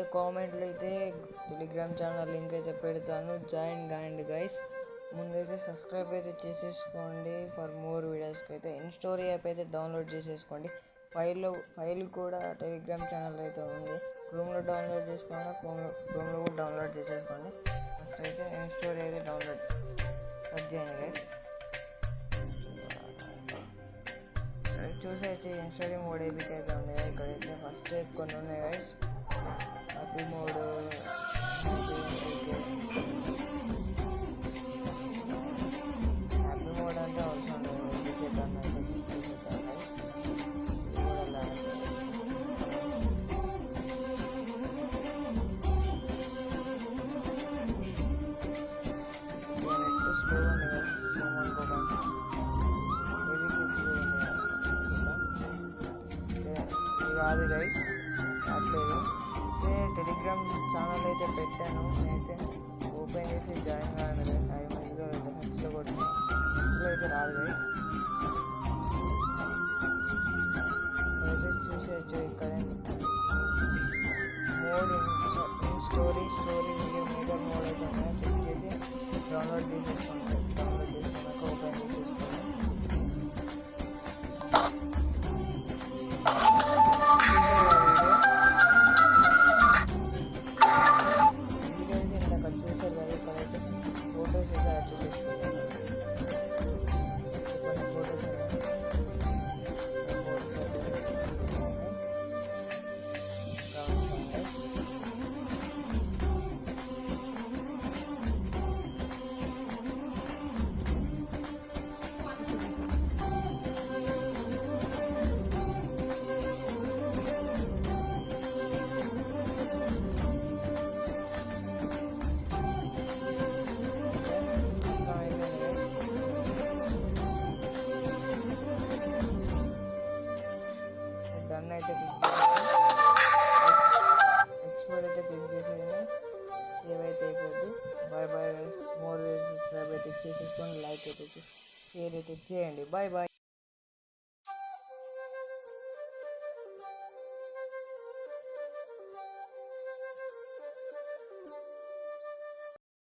అయితే కామెంట్లో అయితే టెలిగ్రామ్ ఛానల్ లింక్ అయితే పెడతాను, జాయిన్ కాండి గైస్. ముందైతే సబ్స్క్రైబ్ అయితే చేసేసుకోండి ఫర్ మోర్ వీడియోస్కి. అయితే ఇన్స్టోరీ యాప్ అయితే డౌన్లోడ్ చేసేసుకోండి. ఫైల్ కూడా టెలిగ్రామ్ ఛానల్ అయితే ఉంది, క్రోమ్లో డౌన్లోడ్ చేసుకోండి, క్రోమ్లో కూడా డౌన్లోడ్ చేసేసుకోండి. ఫస్ట్ అయితే ఇన్స్టోరీ అయితే డౌన్లోడ్ సెర్చ్ చేయండి గైస్. చూసేసి ఇన్స్టోరీ మోడ్ ఏపీకి అయితే ఉంది. ఇక్కడైతే ఫస్ట్ కొన్ని ఉన్నాయి guys. Happy mode, happy mode అంటే అవసరం లేదు, చేద్దాం అయితే చూసేద్దాం గైస్. కాదు గైస్, రావట్లేదు. టెలిగ్రామ్ ఛానల్ అయితే పెట్టాను, నేనైతే ఓపెన్ చేసి జాయిన్ కాను గైస్. 5 మందిలో హెచ్లో కొట్టిన హెచ్లో అయితే రాదు గైస్. అయితే చూసేయచ్చు ఇక్కడ mode story video meter mode అయితే ఉన్నాయో చెక్ చేసి డౌన్లోడ్ చేసేసుకోండి. డౌన్లోడ్ చేసుకున్నాక ఓపెన్ చేసేసుకోండి. ఫొటోస్ అయితే యాడ్ చేసేసుకోవాలి. కొన్ని ఫొటోస్ డన్ అయితే ఎక్స్పోర్ట్ అయితే క్లిక్ చేసేయండి. సేవ్ అయితే అయిపోద్ది. Bye bye guys. More subscribe అయితే చేసేసుకోండి, లైక్ అయితే షేర్ అయితే చేయండి. Bye bye.